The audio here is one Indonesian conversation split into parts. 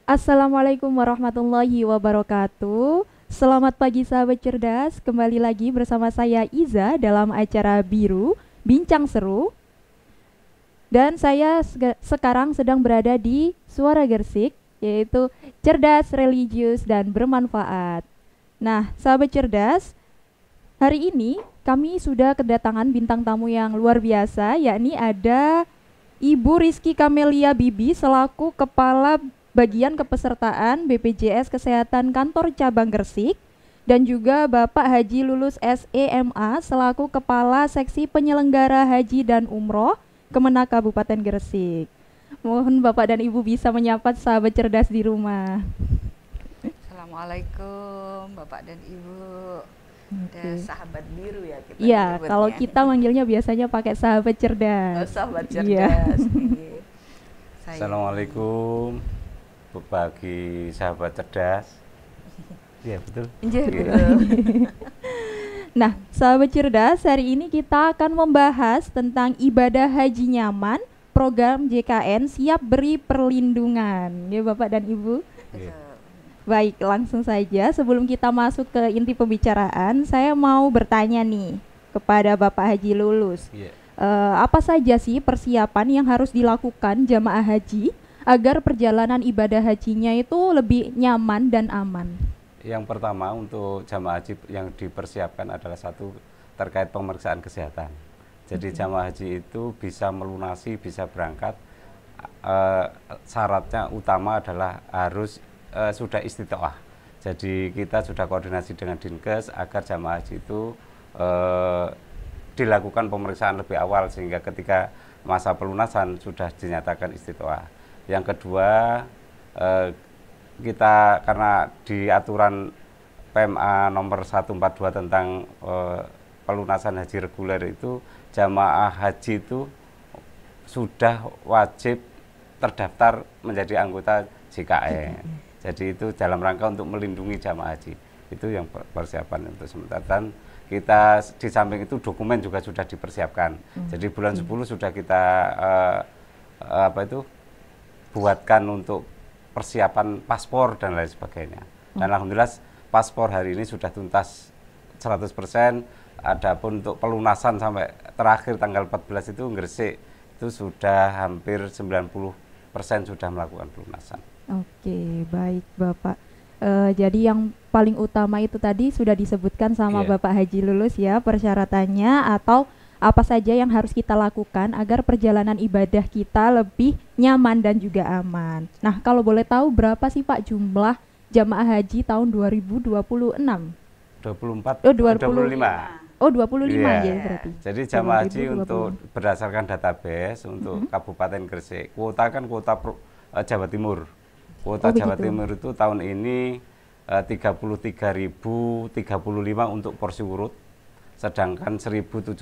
Assalamualaikum warahmatullahi wabarakatuh. Selamat pagi sahabat cerdas, kembali lagi bersama saya Iza dalam acara Biru Bincang Seru. Dan saya sekarang sedang berada di Suara Gersik, yaitu cerdas, religius, dan bermanfaat. Nah, sahabat cerdas, hari ini kami sudah kedatangan bintang tamu yang luar biasa, yakni ada Ibu Rizky Kamelia Bibi selaku Kepala Bagian Kepesertaan BPJS Kesehatan Kantor Cabang Gresik, dan juga Bapak Haji Lulus SEMA selaku Kepala Seksi Penyelenggara Haji dan Umroh Kemenak Kabupaten Gresik. Mohon Bapak dan Ibu bisa menyapa sahabat cerdas di rumah. Assalamualaikum Bapak dan Ibu dan Oke. sahabat biru ya kita Iya, kalau menyebutnya. kita manggilnya biasanya pakai sahabat Oh, cerdas. sahabat Iya. cerdas. Iya. Saya Assalamualaikum bagi sahabat cerdas. Iya betul. Iya, Iya. betul. Nah, sahabat cerdas, hari ini kita akan membahas tentang ibadah haji nyaman, program JKN siap beri perlindungan. Ya, Bapak dan Ibu. Iya. Betul. Baik, langsung saja sebelum kita masuk ke inti pembicaraan, saya mau bertanya nih kepada Bapak Haji Lulus. Iya. Apa saja sih persiapan yang harus dilakukan jamaah haji agar perjalanan ibadah hajinya itu lebih nyaman dan aman? Yang pertama untuk jamaah haji yang dipersiapkan adalah satu terkait pemeriksaan kesehatan. Jadi jamaah haji itu bisa melunasi, bisa berangkat. Syaratnya utama adalah harus sudah istitoah. Jadi kita sudah koordinasi dengan Dinkes agar jamaah haji itu dilakukan pemeriksaan lebih awal sehingga ketika masa pelunasan sudah dinyatakan istitoah. Yang kedua, kita karena di aturan PMA nomor 142 tentang pelunasan haji reguler itu jamaah haji itu sudah wajib terdaftar menjadi anggota JKN. Jadi itu dalam rangka untuk melindungi jamaah haji. Itu yang persiapan untuk sementara. Dan kita di samping itu dokumen juga sudah dipersiapkan. Jadi bulan 10 sudah kita buatkan untuk persiapan paspor dan lain sebagainya. Dan alhamdulillah paspor hari ini sudah tuntas 100%. Adapun untuk pelunasan sampai terakhir tanggal 14 itu Gresik itu sudah hampir 90% sudah melakukan pelunasan. Oke, baik Bapak. Jadi yang paling utama itu tadi sudah disebutkan sama Iya. Bapak Haji Lulus ya, persyaratannya atau apa saja yang harus kita lakukan agar perjalanan ibadah kita lebih nyaman dan juga aman. Nah, kalau boleh tahu berapa sih Pak jumlah jamaah haji tahun 2026? 24, Oh, 20. 25. Oh, 25 Iya. ya berarti. Jadi jamaah haji 2025. untuk berdasarkan database untuk Kabupaten Gresik, kuota kan kuota Jawa Timur. Kuota Oh, Jawa begitu. Timur itu tahun ini 33.035 untuk porsi urut, sedangkan 1.758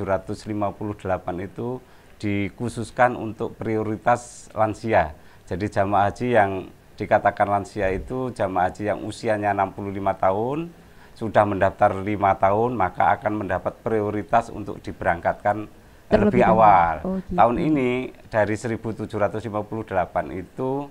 itu dikhususkan untuk prioritas lansia. Jadi jamaah haji yang dikatakan lansia itu jamaah haji yang usianya 65 tahun, sudah mendaftar 5 tahun, maka akan mendapat prioritas untuk diberangkatkan Terlebih lebih dahulu. awal. Oh, gitu. Tahun ini dari 1.758 itu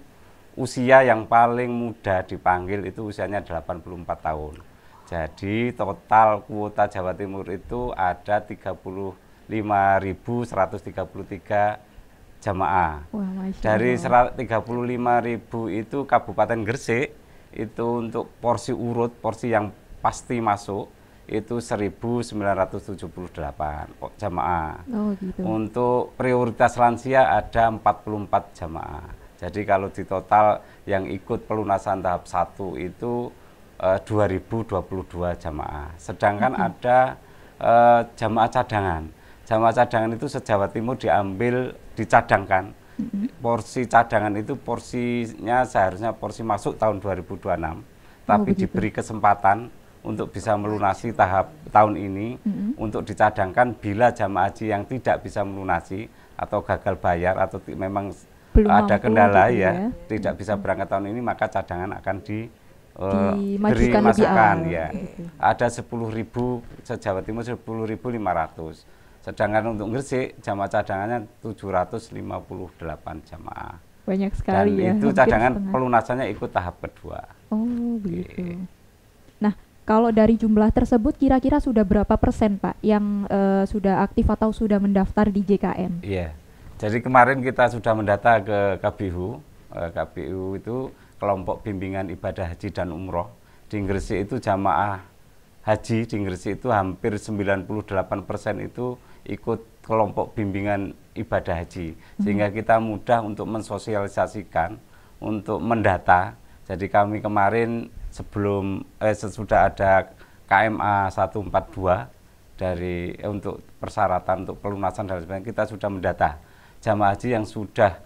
usia yang paling muda dipanggil itu usianya 84 tahun. Jadi total kuota Jawa Timur itu ada 35.133 jamaah. Wah, Masya Dari Allah. 35.000 itu Kabupaten Gresik itu untuk porsi urut, porsi yang pasti masuk itu 1.978 jamaah. Oh, gitu. Untuk prioritas lansia ada 44 jamaah. Jadi kalau di total yang ikut pelunasan tahap 1 itu 2022 jamaah. Sedangkan ada jamaah cadangan. Jamaah cadangan itu se-Jawa Timur diambil, dicadangkan. Porsi cadangan itu porsinya seharusnya porsi masuk tahun 2026, tapi begitu. diberi kesempatan untuk bisa melunasi tahap tahun ini untuk dicadangkan bila jamaah haji yang tidak bisa melunasi atau gagal bayar atau memang Belum ada mampu kendala gitu ya, ya. tidak bisa berangkat tahun ini, maka cadangan akan Dimajukan lebih masukan awal, ya. gitu. Ada 10.000 se-Jawa Timur 10.500. Sedangkan untuk Gresik jamaah cadangannya 758 jamaah. Banyak Dan sekali ya. itu hampir cadangan setengah. pelunasannya ikut tahap kedua. Oh, begitu. Nah, kalau dari jumlah tersebut kira-kira sudah berapa persen Pak yang sudah aktif atau sudah mendaftar di JKN? Iya. Jadi kemarin kita sudah mendata ke KBU. KBU itu kelompok bimbingan ibadah haji dan umroh. Di Gresik itu jamaah haji di Gresik itu hampir 98% itu ikut kelompok bimbingan ibadah haji. Sehingga kita mudah untuk mensosialisasikan, untuk mendata. Jadi kami kemarin sesudah ada KMA 142 dari untuk persyaratan untuk pelunasan dan sebagainya, kita sudah mendata jamaah haji yang sudah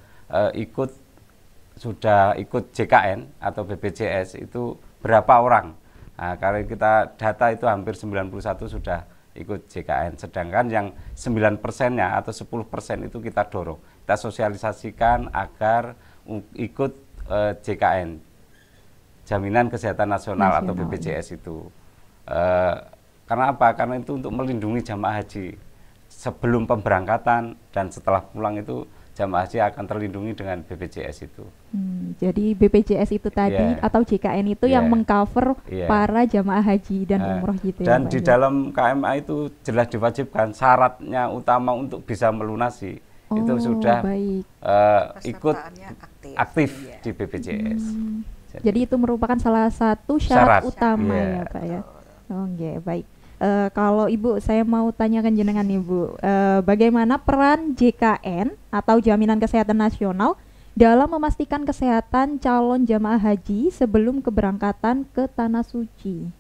ikut JKN atau BPJS itu berapa orang. Nah, kalau kita data itu hampir 91 sudah ikut JKN, sedangkan yang 9%-nya atau 10% itu kita dorong, kita sosialisasikan agar ikut JKN, Jaminan Kesehatan Nasional atau BPJS itu. Karena apa? Karena itu untuk melindungi jamaah haji sebelum pemberangkatan dan setelah pulang itu jamaah haji akan terlindungi dengan BPJS itu. Jadi BPJS itu tadi atau JKN itu yang mengcover para jamaah haji dan umroh gitu ya. Dan di dalam KMA itu jelas diwajibkan syaratnya utama untuk bisa melunasi itu sudah ikut aktif di BPJS. Jadi itu merupakan salah satu syarat utama ya Pak ya. Oke, baik. Kalau Ibu, saya mau tanyakan jenengan Ibu, bagaimana peran JKN atau Jaminan Kesehatan Nasional dalam memastikan kesehatan calon jamaah haji sebelum keberangkatan ke Tanah Suci?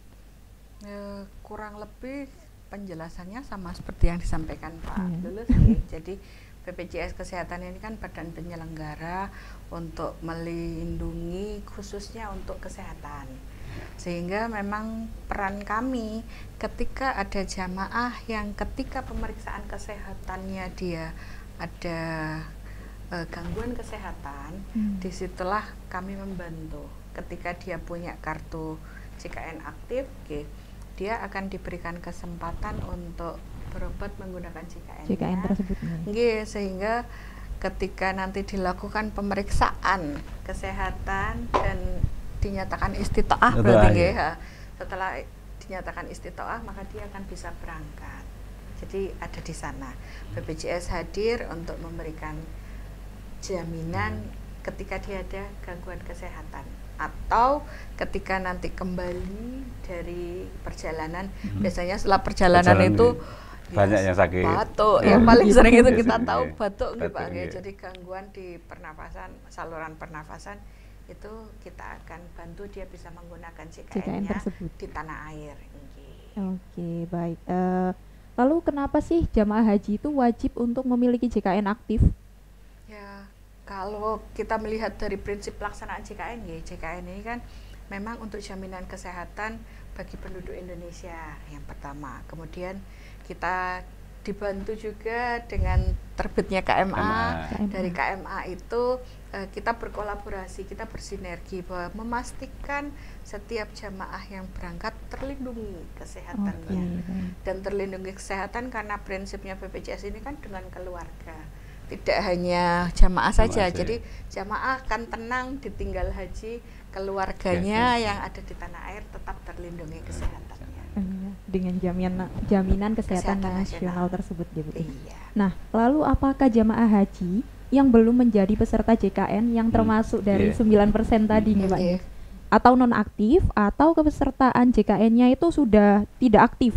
Kurang lebih penjelasannya sama seperti yang disampaikan Pak Lulus sih. Jadi BPJS Kesehatan ini kan badan penyelenggara untuk melindungi khususnya untuk kesehatan. Sehingga memang peran kami ketika ada jamaah yang ketika pemeriksaan kesehatannya dia ada gangguan kesehatan, disitulah kami membantu. Ketika dia punya kartu JKN aktif, dia akan diberikan kesempatan untuk berobat menggunakan JKN tersebut. Sehingga ketika nanti dilakukan pemeriksaan kesehatan dan dinyatakan istitoah berarti setelah dinyatakan istitoah maka dia akan bisa berangkat. Jadi ada di sana BPJS hadir untuk memberikan jaminan ketika dia ada gangguan kesehatan atau ketika nanti kembali dari perjalanan. Biasanya setelah perjalanan itu banyak yang sakit, batuk yang paling sering itu kita tahu batuk nih Pak. Jadi gangguan di pernafasan, saluran pernafasan itu kita akan bantu dia bisa menggunakan JKN-nya di tanah air. Oke, baik. Lalu kenapa sih jamaah haji itu wajib untuk memiliki JKN aktif? Ya, kalau kita melihat dari prinsip pelaksanaan JKN, JKN ini kan memang untuk jaminan kesehatan bagi penduduk Indonesia yang pertama. Kemudian kita dibantu juga dengan terbitnya KMA. Dari KMA itu kita berkolaborasi, kita bersinergi bahwa memastikan setiap jamaah yang berangkat terlindungi kesehatannya. Dan terlindungi kesehatan karena prinsipnya BPJS ini kan dengan keluarga, tidak hanya jamaah saja. Jadi jamaah akan tenang ditinggal haji, keluarganya yang ada di tanah air tetap terlindungi kesehatannya dengan jaminan kesehatan nasional tersebut gitu. Nah, lalu apakah jamaah haji yang belum menjadi peserta JKN yang termasuk dari 9% tadi nih Pak, atau non-aktif atau kepesertaan JKN-nya itu sudah tidak aktif,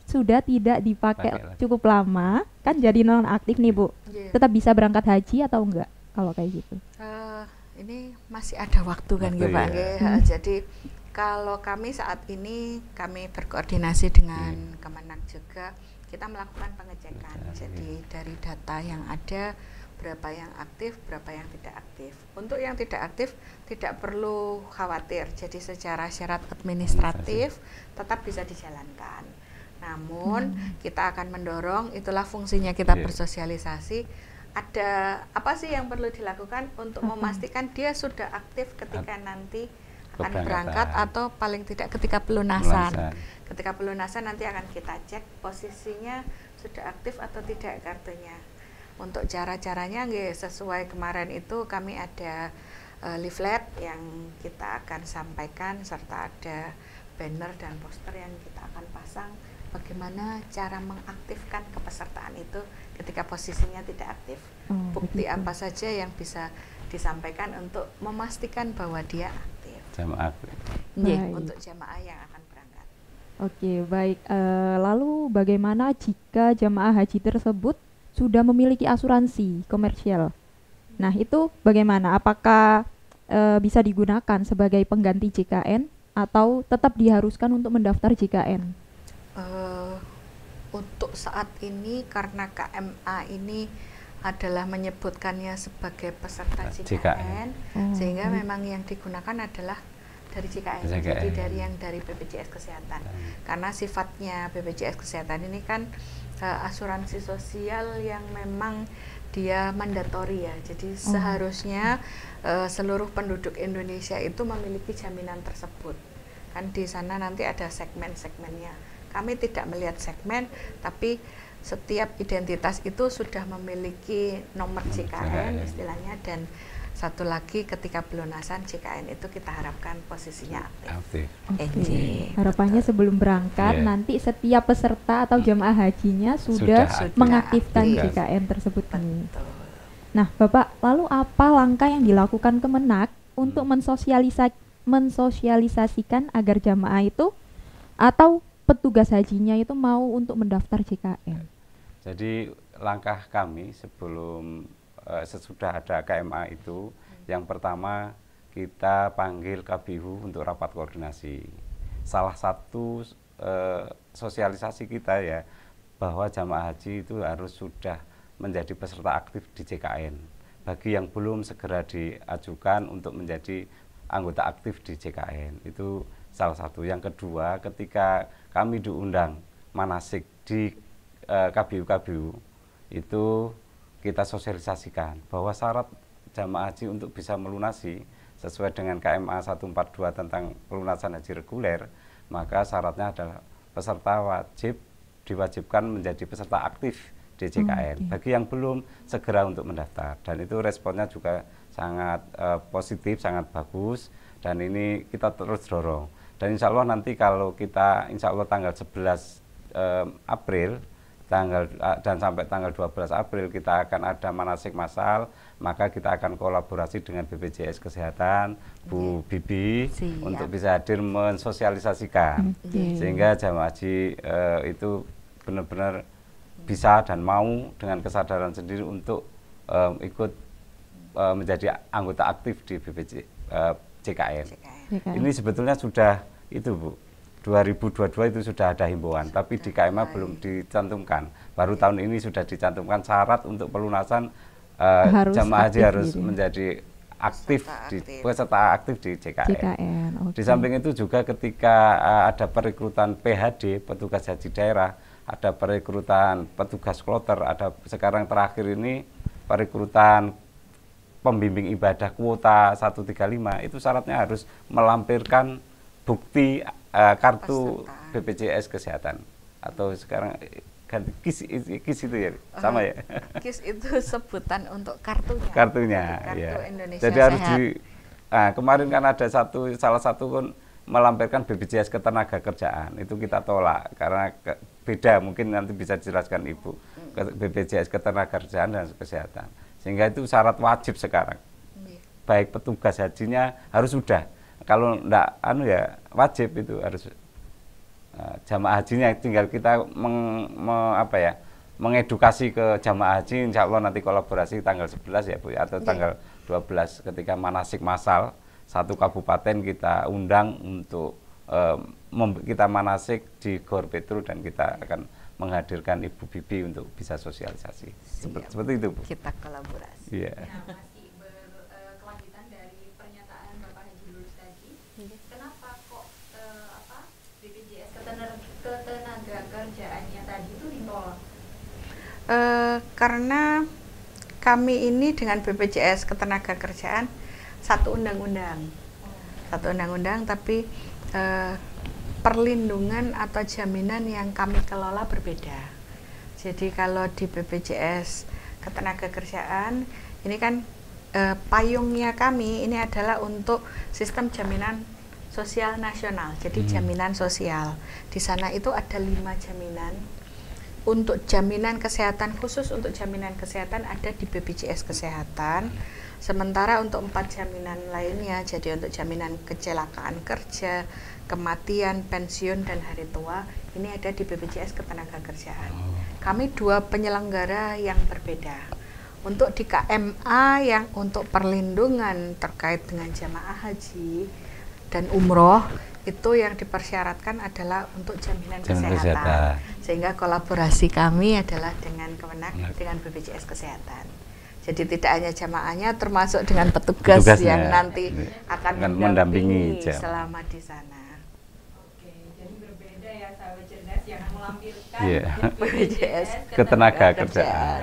sudah tidak dipakai cukup lama, kan jadi non-aktif nih Bu, tetap bisa berangkat haji atau enggak kalau kayak gitu? Ini masih ada waktu kan Pak. Jadi kalau kami saat ini kami berkoordinasi dengan Kemenak juga, kita melakukan pengecekan. Jadi dari data yang ada berapa yang aktif, berapa yang tidak aktif. Untuk yang tidak aktif tidak perlu khawatir. Jadi secara syarat administratif tetap bisa dijalankan. Namun kita akan mendorong, itulah fungsinya kita bersosialisasi. Ada apa sih yang perlu dilakukan untuk memastikan dia sudah aktif ketika nanti akan berangkat atau paling tidak ketika pelunasan. Ketika pelunasan nanti akan kita cek posisinya sudah aktif atau tidak kartunya. Untuk cara-caranya nggih sesuai kemarin itu kami ada leaflet yang kita akan sampaikan serta ada banner dan poster yang kita akan pasang bagaimana cara mengaktifkan kepesertaan itu ketika posisinya tidak aktif. Bukti apa saja yang bisa disampaikan untuk memastikan bahwa dia aktif. Jamaah. Untuk jamaah yang akan berangkat. Oke, baik. Lalu bagaimana jika jamaah haji tersebut sudah memiliki asuransi komersial? Nah, itu bagaimana? Apakah bisa digunakan sebagai pengganti JKN atau tetap diharuskan untuk mendaftar JKN? Untuk saat ini karena KMA ini adalah menyebutkannya sebagai peserta JKN, sehingga memang yang digunakan adalah dari JKN. Jadi dari BPJS Kesehatan. Karena sifatnya BPJS Kesehatan ini kan asuransi sosial yang memang dia mandatori ya. Jadi seharusnya seluruh penduduk Indonesia itu memiliki jaminan tersebut. Kan di sana nanti ada segmen-segmennya. Kami tidak melihat segmen, tapi setiap identitas itu sudah memiliki nomor JKN istilahnya, dan satu lagi ketika pelunasan JKN itu kita harapkan posisinya aktif. Harapannya sebelum berangkat nanti setiap peserta atau jamaah hajinya sudah mengaktifkan JKN tersebut. Nah, Bapak, lalu apa langkah yang dilakukan Kemenak untuk mensosialisasikan agar jamaah itu atau petugas hajinya itu mau untuk mendaftar JKN? Jadi langkah kami sebelum sesudah ada KMA itu, yang pertama kita panggil KBU untuk rapat koordinasi. Salah satu sosialisasi kita ya, bahwa jamaah haji itu harus sudah menjadi peserta aktif di JKN. Bagi yang belum, segera diajukan untuk menjadi anggota aktif di JKN. Itu salah satu. Yang kedua, ketika kami diundang manasik di KBU itu kita sosialisasikan bahwa syarat jamaah haji untuk bisa melunasi sesuai dengan KMA 142 tentang pelunasan haji reguler, maka syaratnya adalah peserta diwajibkan menjadi peserta aktif di JKN. Bagi yang belum, segera untuk mendaftar, dan itu responnya juga sangat positif, sangat bagus, dan ini kita terus dorong. Dan insya Allah nanti kalau kita, insya Allah tanggal 11 April dan sampai tanggal 12 April kita akan ada manasik massal, maka kita akan kolaborasi dengan BPJS Kesehatan, Bu Bibi, untuk bisa hadir mensosialisasikan, sehingga jamaah haji itu benar-benar bisa dan mau dengan kesadaran sendiri untuk ikut menjadi anggota aktif di JKN. Ini sebetulnya sudah itu Bu, 2022 itu sudah ada himbauan, tapi di KMA belum dicantumkan. Baru tahun ini sudah dicantumkan syarat untuk pelunasan jamaah haji harus menjadi aktif peserta aktif di JKN. Di samping itu juga ketika ada perekrutan PHD, petugas haji daerah, ada perekrutan petugas kloter, ada sekarang terakhir ini perekrutan pembimbing ibadah kuota 135, itu syaratnya harus melampirkan bukti kartu BPJS Kesehatan, atau sekarang ganti KIS itu ya, sama ya. KIS itu sebutan untuk kartunya. Kartunya, kartu ya. Indonesia Jadi Sehat. Harus kemarin kan ada salah satu kan melampirkan BPJS Ketenagakerjaan, itu kita tolak karena beda, mungkin nanti bisa dijelaskan Ibu, BPJS Ketenagakerjaan dan Kesehatan. Sehingga itu syarat wajib sekarang. Baik petugas hajinya harus sudah. Kalau enggak ya wajib itu harus jamaah hajinya, tinggal kita mengedukasi ke jamaah haji. Insya Allah nanti kolaborasi tanggal 11 ya Bu, atau tanggal 12 ketika manasik massal satu kabupaten kita undang untuk kita manasik di Gor Petru, dan kita akan menghadirkan Ibu Bibi untuk bisa sosialisasi. Seperti itu Bu. Kita kolaborasi. Iya. Masih berkelanjutan dari pernyataan Bapak Haji Lulus tadi. Kenapa kok BPJS Ketenagakerjaannya tadi itu ditolak? Karena kami ini dengan BPJS Ketenagakerjaan satu undang-undang, tapi perlindungan atau jaminan yang kami kelola berbeda. Jadi kalau di BPJS Ketenagakerjaan ini kan payungnya kami ini adalah untuk sistem jaminan sosial nasional. Jadi jaminan sosial. Di sana itu ada 5 jaminan. Untuk jaminan kesehatan, khusus untuk jaminan kesehatan ada di BPJS Kesehatan. Sementara untuk 4 jaminan lainnya, jadi untuk jaminan kecelakaan kerja, kematian, pensiun, dan hari tua, ini ada di BPJS Ketenagakerjaan. Kami 2 penyelenggara yang berbeda. Untuk di KMA yang untuk perlindungan terkait dengan jamaah haji dan umroh, itu yang dipersyaratkan adalah untuk jaminan kesehatan. Sehingga kolaborasi kami adalah dengan Kemenak, dengan BPJS Kesehatan. Jadi tidak hanya jamaahnya, termasuk dengan petugas yang nanti akan mendampingi selama di sana. Oke, jadi berbeda ya sahabat cerdas yang melampirkan BPJS Ketenagakerjaan.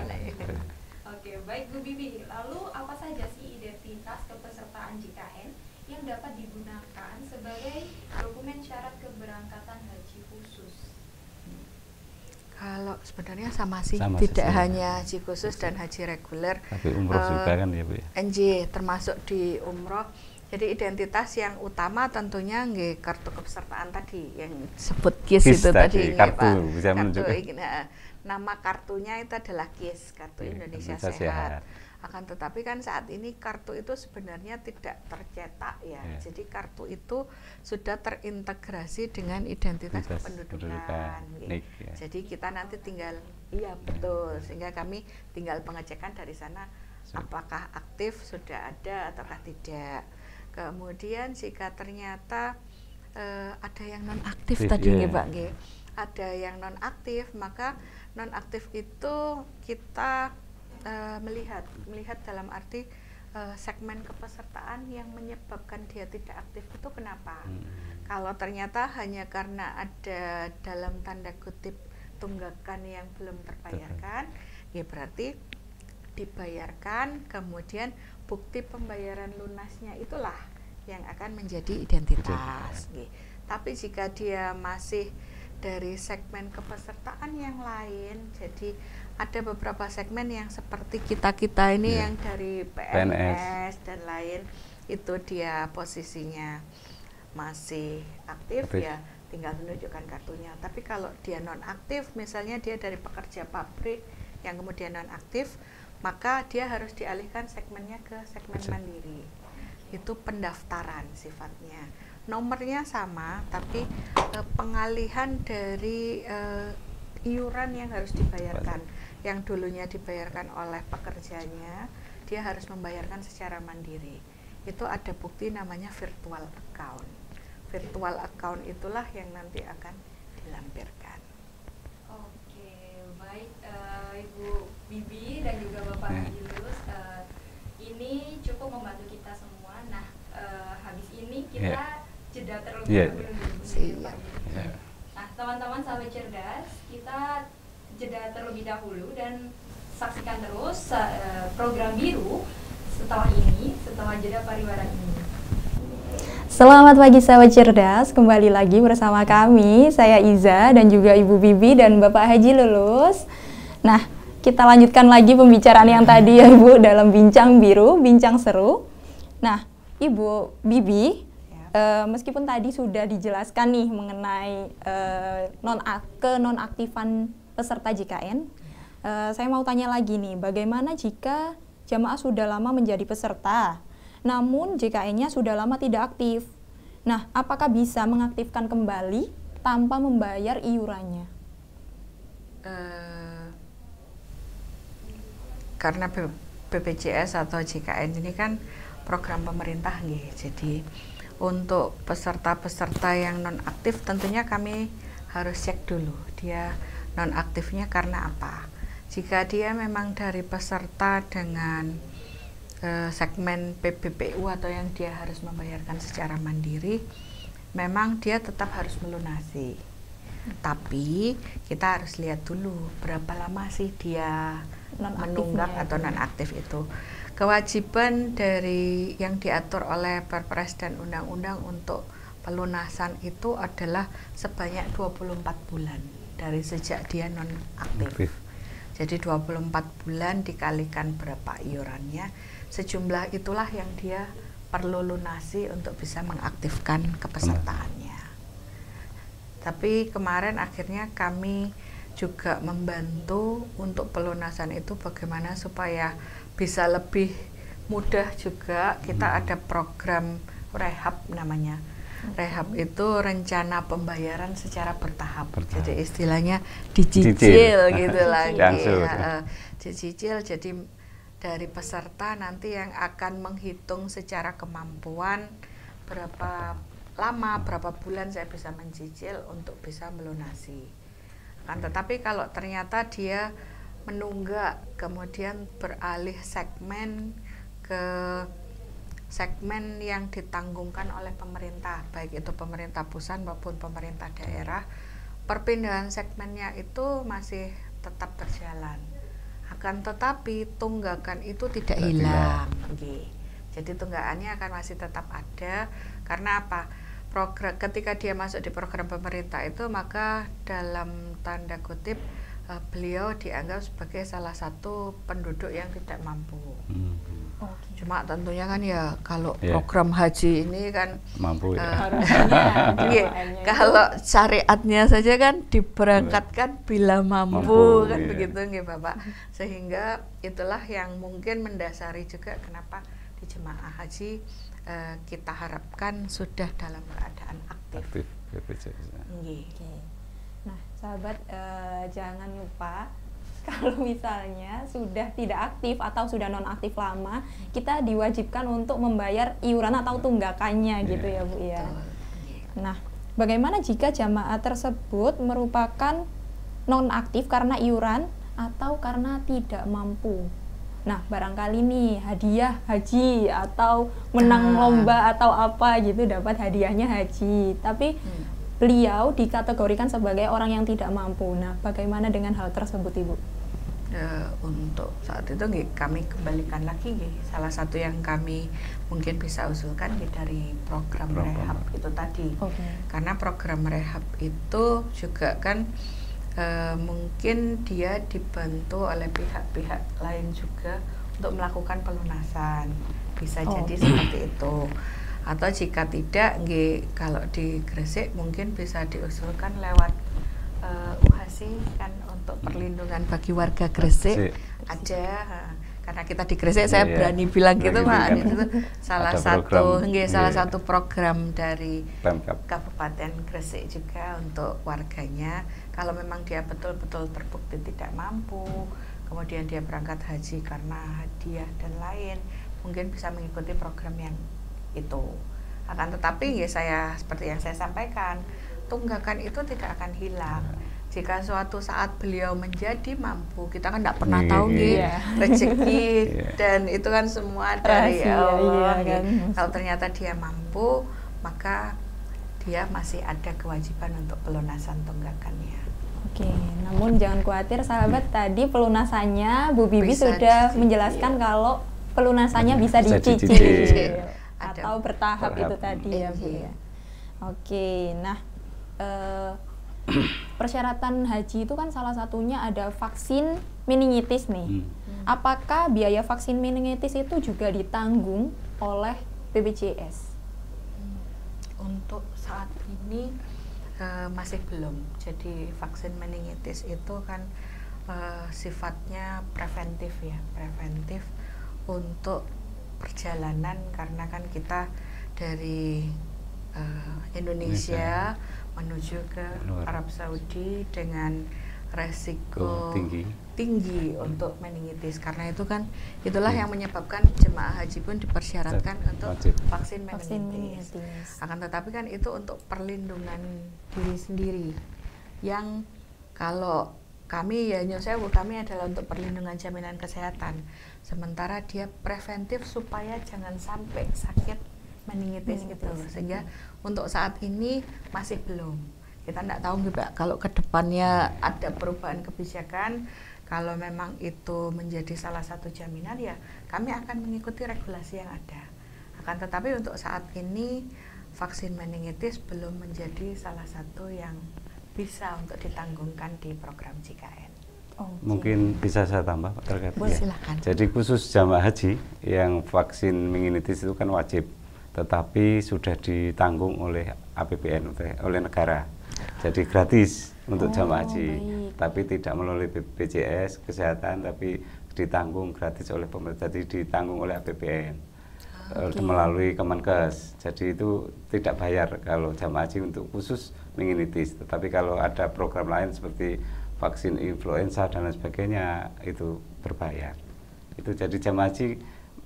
Oke, baik Bu Bibi. Lalu apa saja sih identitas kepesertaan JKN yang dapat digunakan sebagai dokumen syarat keberangkatan haji khusus? Kalau sebenarnya sama sih, Sama tidak sih, hanya haji khusus dan haji reguler. Tapi umroh juga kan ya Bu ya? NJ termasuk di umroh. Jadi identitas yang utama tentunya nggih kartu kepesertaan tadi yang sebut KIS itu tadi kartu Pak. bisa menunjukkan. Nama kartunya itu adalah KIS, Kartu Indonesia Sehat. Akan tetapi kan saat ini kartu itu sebenarnya tidak tercetak ya. Jadi kartu itu sudah terintegrasi dengan identitas kependudukan. Jadi kita nanti tinggal, iya betul, sehingga kami tinggal pengecekan dari sana apakah aktif sudah ada ataukah tidak. Kemudian jika ternyata ada yang non aktif tadi nih Pak, ada yang non aktif, maka non aktif itu kita melihat dalam arti segmen kepesertaan yang menyebabkan dia tidak aktif itu kenapa. Kalau ternyata hanya karena ada dalam tanda kutip tunggakan yang belum terbayarkan, ya berarti dibayarkan, kemudian bukti pembayaran lunasnya itulah yang akan menjadi identitas. Tapi jika dia masih dari segmen kepesertaan yang lain, jadi ada beberapa segmen yang seperti kita ini yang dari PNS dan lain, itu dia posisinya masih aktif. Ya tinggal menunjukkan kartunya. Tapi kalau dia non aktif, misalnya dia dari pekerja pabrik yang kemudian non aktif, maka dia harus dialihkan segmennya ke segmen mandiri. Itu pendaftaran sifatnya. Nomornya sama, tapi pengalihan dari iuran yang harus dibayarkan, yang dulunya dibayarkan oleh pekerjanya, dia harus membayarkan secara mandiri. Itu ada bukti namanya virtual account. Virtual account itulah yang nanti akan dilampirkan. Oke, baik Ibu Bibi dan juga Bapak Yunus, ini cukup membantu kita semua. Nah, habis ini kita jeda terlebih dahulu. Nah, teman-teman sahabat cerdas, kita jeda terlebih dahulu dan saksikan terus program Biru setelah jeda pariwara ini. Selamat pagi sahabat cerdas, kembali lagi bersama kami, saya Iza dan juga Ibu Bibi dan Bapak Haji Lulus. Nah, kita lanjutkan lagi pembicaraan yang tadi ya Ibu dalam Bincang Biru, Bincang Seru. Nah, Ibu Bibi, meskipun tadi sudah dijelaskan nih mengenai nonaktifan peserta JKN, saya mau tanya lagi nih, bagaimana jika jamaah sudah lama menjadi peserta, namun JKN-nya sudah lama tidak aktif? Nah, apakah bisa mengaktifkan kembali tanpa membayar iurannya? Karena BPJS atau JKN ini kan program pemerintah nih, jadi untuk peserta-peserta yang non-aktif tentunya kami harus cek dulu dia non-aktifnya karena apa. Jika dia memang dari peserta dengan segmen PBPU atau yang dia harus membayarkan secara mandiri, memang dia tetap harus melunasi. Tapi kita harus lihat dulu berapa lama sih dia menunggak atau non-aktif itu. Kewajiban dari yang diatur oleh Perpres dan undang-undang untuk pelunasan itu adalah sebanyak 24 bulan dari sejak dia non-aktif. Jadi 24 bulan dikalikan berapa iurannya, sejumlah itulah yang dia perlu lunasi untuk bisa mengaktifkan kepesertaannya. Tapi kemarin akhirnya kami juga membantu untuk pelunasan itu bagaimana supaya bisa lebih mudah juga. Kita ada program rehab namanya. Rehab itu rencana pembayaran secara bertahap. Jadi istilahnya dicicil gitu lagi. Dicicil, jadi dari peserta nanti yang akan menghitung secara kemampuan berapa lama, berapa bulan saya bisa mencicil untuk bisa melunasi. Tetapi kalau ternyata dia menunggak, kemudian beralih segmen ke segmen yang ditanggungkan oleh pemerintah, baik itu pemerintah pusat maupun pemerintah daerah, perpindahan segmennya itu masih tetap berjalan. Akan tetapi tunggakan itu tidak hilang. Jadi tunggakannya akan masih tetap ada. Karena apa? Ketika dia masuk di program pemerintah itu, maka dalam tanda kutip beliau dianggap sebagai salah satu penduduk yang tidak mampu. Cuma tentunya kan ya kalau program haji ini kan mampu ya. Kalau syariatnya saja kan diberangkatkan bila mampu kan begitu nggih Bapak. Sehingga itulah yang mungkin mendasari juga kenapa di jemaah haji kita harapkan sudah dalam keadaan aktif. Nah, sahabat jangan lupa kalau misalnya sudah tidak aktif atau sudah nonaktif lama, kita diwajibkan untuk membayar iuran atau tunggakannya gitu ya Bu ya. Nah, bagaimana jika jamaah tersebut merupakan nonaktif karena iuran atau karena tidak mampu? Nah, barangkali nih hadiah haji atau menang lomba atau apa gitu dapat hadiahnya haji, tapi beliau dikategorikan sebagai orang yang tidak mampu. Nah, bagaimana dengan hal tersebut, Ibu? Untuk saat itu kami kembalikan lagi salah satu yang kami mungkin bisa usulkan dari program rehab itu tadi. Karena program rehab itu juga kan mungkin dia dibantu oleh pihak-pihak lain juga untuk melakukan pelunasan. Bisa jadi seperti itu. Atau jika tidak, kalau di Gresik mungkin bisa diusulkan lewat UHASI kan untuk perlindungan bagi warga Gresik ada. Karena kita di Gresik, saya berani bilang gitu Pak, itu salah satu program dari Kabupaten Gresik juga untuk warganya. Kalau memang dia betul-betul terbukti tidak mampu, kemudian dia berangkat haji karena hadiah dan lain, mungkin bisa mengikuti program yang itu. Akan tetapi saya seperti yang saya sampaikan, tunggakan itu tidak akan hilang. Jika suatu saat beliau menjadi mampu, kita kan tidak pernah tahu rezeki dan itu kan semua dari Allah. Kalau ternyata dia mampu, maka dia masih ada kewajiban untuk pelunasan tunggakannya. Namun jangan khawatir sahabat, tadi pelunasannya Bu Bibi sudah menjelaskan kalau pelunasannya bisa dicicil atau bertahap itu tadi ya Bu ya. Nah persyaratan haji itu kan salah satunya ada vaksin meningitis nih. Apakah biaya vaksin meningitis itu juga ditanggung oleh BPJS? Untuk saat ini masih belum. Jadi vaksin meningitis itu kan sifatnya preventif ya, preventif untuk perjalanan karena kan kita dari Indonesia menuju ke Arab Saudi dengan resiko tinggi untuk meningitis. Karena itu kan itulah yang menyebabkan jemaah haji pun dipersyaratkan untuk vaksin meningitis. Akan tetapi kan itu untuk perlindungan diri sendiri. Yang kalau kami kami adalah untuk perlindungan jaminan kesehatan. Sementara dia preventif supaya jangan sampai sakit meningitis gitu. Sehingga untuk saat ini masih belum. Kita tidak tahu kalau ke depannya ada perubahan kebijakan, kalau memang itu menjadi salah satu jaminan ya kami akan mengikuti regulasi yang ada. Akan tetapi untuk saat ini vaksin meningitis belum menjadi salah satu yang bisa untuk ditanggungkan di program JKN. Mungkin bisa saya tambah terkait. Boleh, silakan. Jadi khusus jamaah haji yang vaksin meningitis itu kan wajib, tetapi sudah ditanggung oleh APBN, oleh negara. Jadi gratis untuk jamaah haji, tapi tidak melalui BPJS kesehatan, tapi ditanggung gratis oleh pemerintah, jadi ditanggung oleh APBN melalui Kemenkes. Jadi itu tidak bayar kalau jamaah haji untuk khusus meningitis. Tetapi kalau ada program lain seperti vaksin influenza dan lain sebagainya itu berbayar. Itu jadi jamaah haji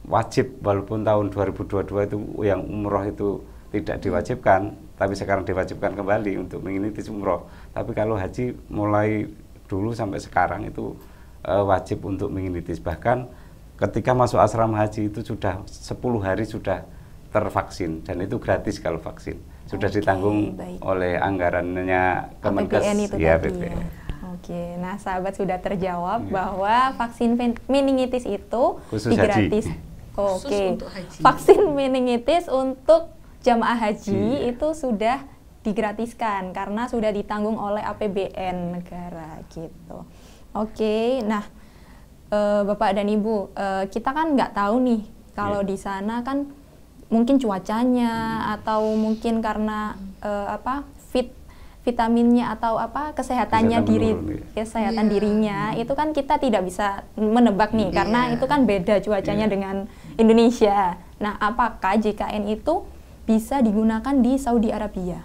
wajib, walaupun tahun 2022 itu yang umroh itu tidak diwajibkan, tapi sekarang diwajibkan kembali untuk meningitis umroh. Tapi kalau haji mulai dulu sampai sekarang itu wajib untuk meningitis. Bahkan ketika masuk asrama haji itu sudah 10 hari sudah tervaksin, dan itu gratis kalau vaksin. Sudah ditanggung oleh anggarannya Kemenkes. Ya, BPN. Oke, nah sahabat sudah terjawab bahwa vaksin meningitis itu gratis. Oke, vaksin meningitis untuk jamaah haji itu sudah digratiskan karena sudah ditanggung oleh APBN negara gitu. Oke, nah Bapak dan Ibu, kita kan nggak tahu nih kalau di sana kan mungkin cuacanya atau mungkin karena vitaminnya atau kesehatannya kesehatan dirinya itu kan kita tidak bisa menebak nih karena itu kan beda cuacanya dengan Indonesia. Nah, apakah JKN itu bisa digunakan di Saudi Arabia?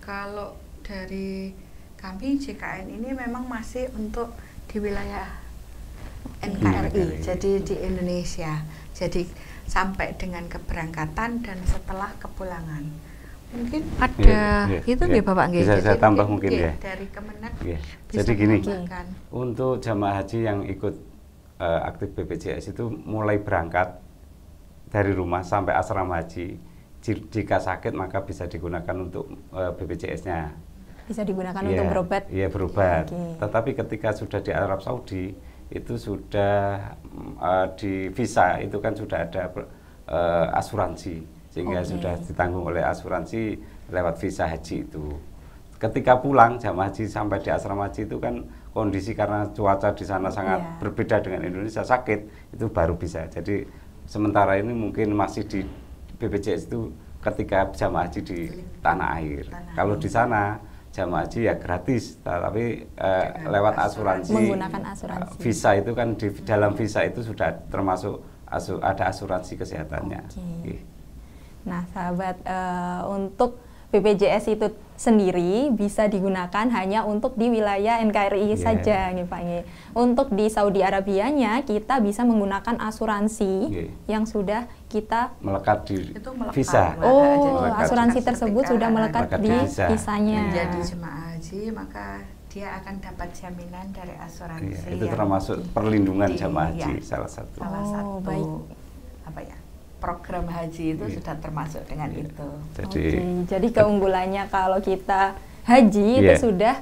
Kalau dari kami JKN ini memang masih untuk di wilayah NKRI, jadi di Indonesia. Jadi sampai dengan keberangkatan dan setelah kepulangan. Mungkin ada itu nggih Bapak nggih. Bisa saya tambah mungkin ya. Dari Kemenak. Jadi gini, untuk jamaah haji yang ikut aktif BPJS itu mulai berangkat dari rumah sampai asrama haji, jika sakit maka bisa digunakan untuk BPJS-nya. Bisa digunakan untuk berobat? Iya, berobat. Tetapi ketika sudah di Arab Saudi itu sudah di visa itu kan sudah ada asuransi, sehingga sudah ditanggung oleh asuransi lewat visa haji itu. Ketika pulang jamaah haji sampai di asrama haji itu kan kondisi karena cuaca di sana sangat berbeda dengan Indonesia, sakit itu baru bisa. Jadi sementara ini mungkin masih di BPJS itu ketika jamaah haji di tanah air. Kalau di sana jamaah haji ya gratis, tapi lewat asuransi, menggunakan asuransi. Visa itu kan di dalam visa itu sudah termasuk ada asuransi kesehatannya. Nah, sahabat, untuk BPJS itu sendiri bisa digunakan hanya untuk di wilayah NKRI saja, nih Pak. Untuk di Saudi Arabianya kita bisa menggunakan asuransi yang sudah kita melekat di visa. Asuransi tersebut sudah melekat di visanya. Menjadi jemaah haji maka dia akan dapat jaminan dari asuransi. Itu termasuk perlindungan jemaah haji salah satu. Baik. Program haji itu sudah termasuk dengan itu. Jadi keunggulannya kalau kita haji itu sudah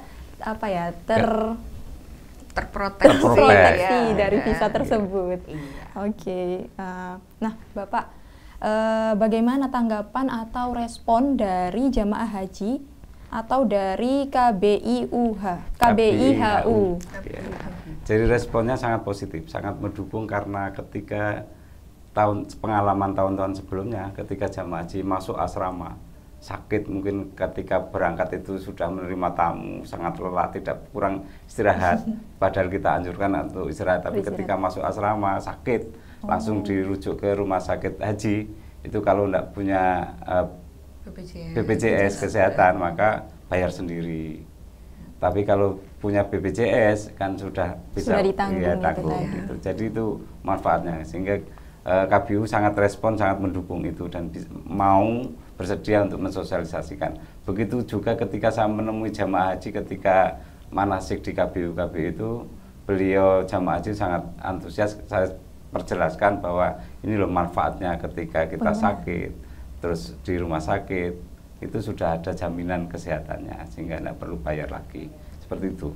terproteksi dari visa tersebut. Nah, Bapak, bagaimana tanggapan atau respon dari jamaah haji atau dari KBIHU? Jadi responnya sangat positif, sangat mendukung karena ketika pengalaman tahun-tahun sebelumnya ketika jamaah haji masuk asrama sakit, mungkin ketika berangkat itu sudah menerima tamu sangat lelah, tidak kurang istirahat, padahal kita anjurkan untuk istirahat, tapi ketika masuk asrama sakit langsung dirujuk ke rumah sakit haji. Itu kalau tidak punya BPJS kesehatan maka bayar sendiri, tapi kalau punya BPJS kan sudah bisa ditanggung gitu. Jadi itu manfaatnya, sehingga KBU sangat respon, sangat mendukung itu dan mau bersedia untuk mensosialisasikan. Begitu juga ketika saya menemui jamaah haji ketika manasik di KBU itu, beliau jamaah haji sangat antusias. Saya perjelaskan bahwa ini loh manfaatnya ketika kita sakit, terus di rumah sakit itu sudah ada jaminan kesehatannya sehingga tidak perlu bayar lagi, seperti itu.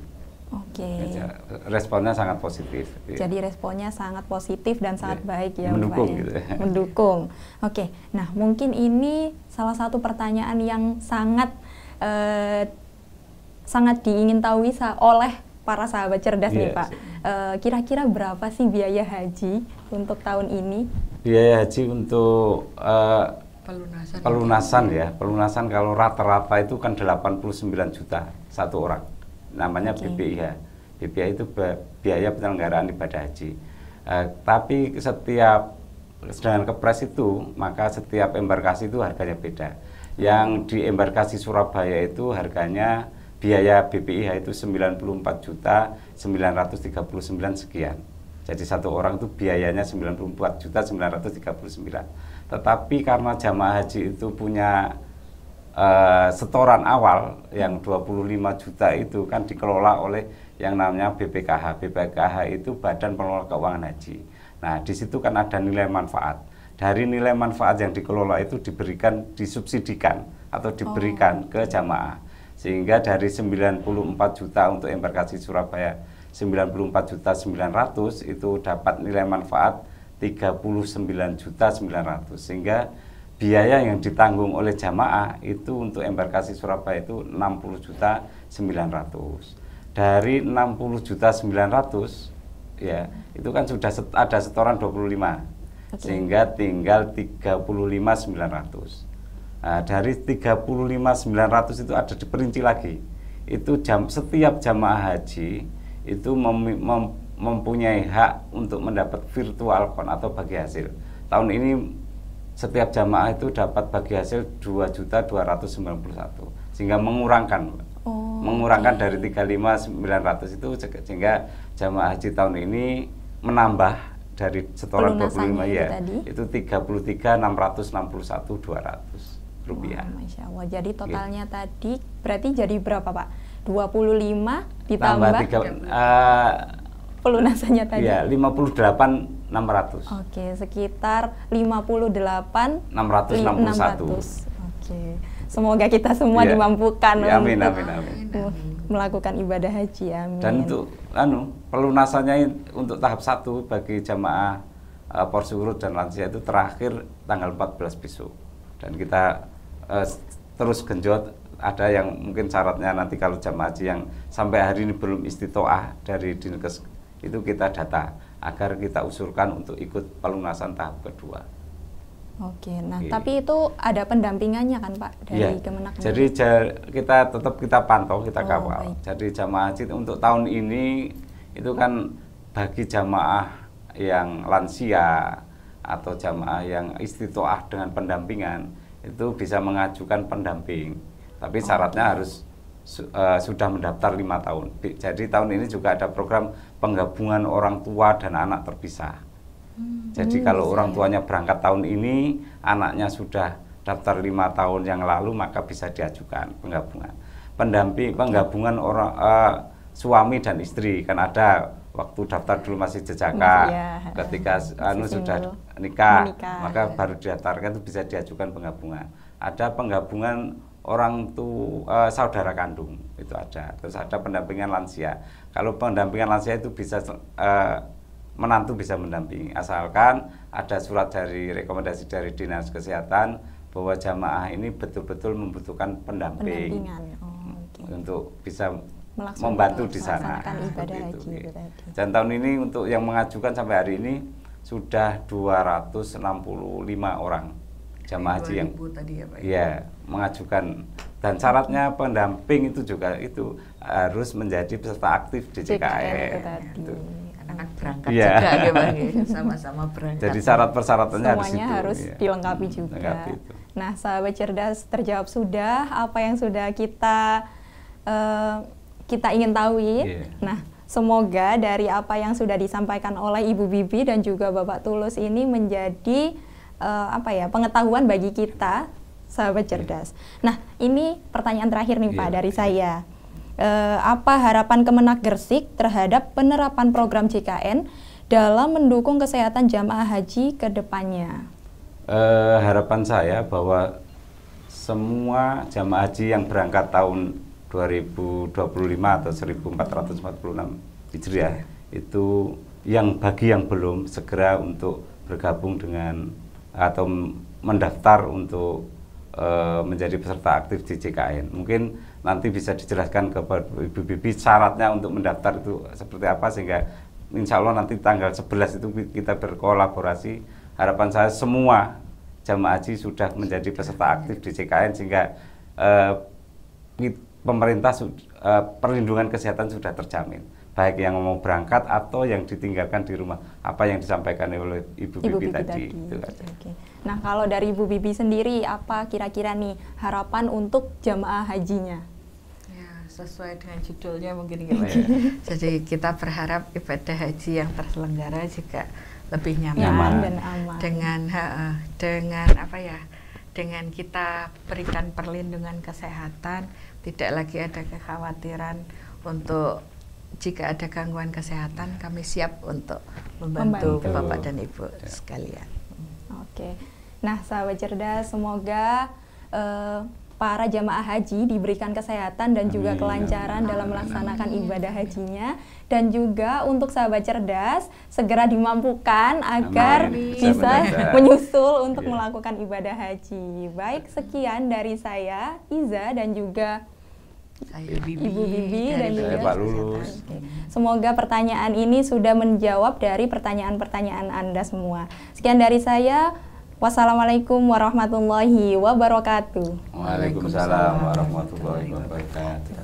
Responnya sangat positif. Jadi responnya sangat positif dan sangat baik ya, mendukung, Pak. Gitu. Mendukung. Nah mungkin ini salah satu pertanyaan yang sangat diingin tahu oleh para sahabat cerdas nih Pak, kira-kira berapa sih biaya haji untuk tahun ini? Biaya haji untuk pelunasan ya, pelunasan kalau rata-rata itu kan 89 juta satu orang, namanya BPIH. BPIH itu biaya penyelenggaraan ibadah haji. Tapi setiap dengan kepres itu, maka setiap embarkasi itu harganya beda. Yang di embarkasi Surabaya itu harganya biaya BPIH itu 94.939 sekian. Jadi satu orang itu biayanya 94.939. Tetapi karena jamaah haji itu punya setoran awal yang 25 juta itu kan dikelola oleh yang namanya BPKH. BPKH itu Badan Pengelola Keuangan Haji. Nah, di situ kan ada nilai manfaat. Dari nilai manfaat yang dikelola itu disubsidikan atau diberikan ke jamaah. Sehingga dari 94 juta untuk embarkasi Surabaya 94.900.000 itu dapat nilai manfaat 39.900.000, sehingga biaya yang ditanggung oleh jamaah itu untuk embarkasi Surabaya itu 60.900.000. Dari 60.900.000 ya, itu kan sudah ada setoran 25. Sehingga tinggal 35.900. Nah, dari 35.900 itu ada diperinci lagi. Itu setiap jamaah haji itu mempunyai hak untuk mendapat virtual count atau bagi hasil. Tahun ini setiap jamaah itu dapat bagi hasil 2.291.000, sehingga mengurangkan dari 35.900 itu, sehingga jamaah haji tahun ini menambah dari setoran 25 ya, itu 33.661.200 rupiah. Masya Allah. Jadi totalnya tadi berarti jadi berapa Pak? 25 ditambah pelunasannya tadi? Iya, 58.600. Oke, sekitar 58.661. Oke, semoga kita semua dimampukan amin, untuk amin. melakukan ibadah haji, amin. Dan untuk pelunasannya untuk tahap 1 bagi jamaah porsi urut dan lansia itu terakhir tanggal 14 besok. Dan kita terus genjot. Ada yang mungkin syaratnya nanti kalau jamaah haji yang sampai hari ini belum istitoah dari Dinkes, itu kita data agar kita usulkan untuk ikut pelunasan tahap kedua. Oke, nah tapi itu ada pendampingannya kan Pak dari Kemenak? Jadi kita tetap pantau, kita kawal. Baik. Jadi jamaah haji untuk tahun ini itu kan bagi jamaah yang lansia atau jamaah yang istitoah dengan pendampingan itu bisa mengajukan pendamping. Tapi syaratnya harus sudah mendaftar 5 tahun. Jadi tahun ini juga ada program penggabungan orang tua dan anak terpisah. Jadi kalau orang tuanya berangkat tahun ini, anaknya sudah daftar 5 tahun yang lalu, maka bisa diajukan penggabungan. Penggabungan orang suami dan istri, kan ada waktu daftar dulu masih jejaka, ketika sudah nikah, maka baru didaftarkan itu bisa diajukan penggabungan. Ada penggabungan orang tua saudara kandung, itu ada. Terus ada pendampingan lansia. Kalau pendampingan lansia itu bisa menantu bisa mendampingi, asalkan ada surat dari rekomendasi dari Dinas Kesehatan bahwa jamaah ini betul-betul membutuhkan pendamping untuk bisa membantu di sana. Dan tahun ini untuk yang mengajukan sampai hari ini sudah 265 orang jamaah haji yang tadi ya, Pak, mengajukan, dan syaratnya pendamping itu juga itu harus menjadi peserta aktif di JKN. Anak berangkat juga sama-sama berangkat. Jadi syarat persyaratannya semuanya harus dilengkapi juga. Nah, sahabat cerdas, terjawab sudah apa yang sudah kita ingin tahu. Nah, semoga dari apa yang sudah disampaikan oleh Ibu Bibi dan juga Bapak Tulus ini menjadi pengetahuan bagi kita sahabat cerdas. Nah, ini pertanyaan terakhir nih Pak dari saya. Apa harapan Kemenak Gresik terhadap penerapan program JKN dalam mendukung kesehatan jamaah haji ke depannya? Harapan saya bahwa semua jamaah haji yang berangkat tahun 2025 atau 1446 Hijriah itu bagi yang belum segera untuk bergabung dengan atau mendaftar untuk menjadi peserta aktif di JKN. Mungkin nanti bisa dijelaskan kepada Ibu Bibi syaratnya untuk mendaftar itu seperti apa, sehingga insya Allah nanti tanggal 11 itu kita berkolaborasi. Harapan saya semua jamaah haji sudah menjadi peserta aktif di JKN, sehingga pemerintah perlindungan kesehatan sudah terjamin, baik yang mau berangkat atau yang ditinggalkan di rumah, apa yang disampaikan oleh Ibu Bibi tadi. Itu aja. Nah, kalau dari Ibu Bibi sendiri, apa kira-kira nih harapan untuk jamaah hajinya? Ya, sesuai dengan judulnya mungkin gitu ya. Jadi kita berharap ibadah haji yang terselenggara juga lebih nyaman dan aman. Dengan apa ya? Dengan kita berikan perlindungan kesehatan, tidak lagi ada kekhawatiran untuk jika ada gangguan kesehatan, kami siap untuk membantu Bapak dan Ibu sekalian. Oke. Nah, sahabat cerdas, semoga para jamaah haji diberikan kesehatan dan juga kelancaran dalam melaksanakan ibadah hajinya, dan juga untuk sahabat cerdas segera dimampukan agar bisa menyusul untuk melakukan ibadah haji. Baik, sekian dari saya Iza dan juga Ibu Bibi dan juga Pak Lulus. Semoga pertanyaan ini sudah menjawab dari pertanyaan-pertanyaan Anda semua. Sekian dari saya. Wassalamualaikum warahmatullahi wabarakatuh. Waalaikumsalam warahmatullahi wabarakatuh.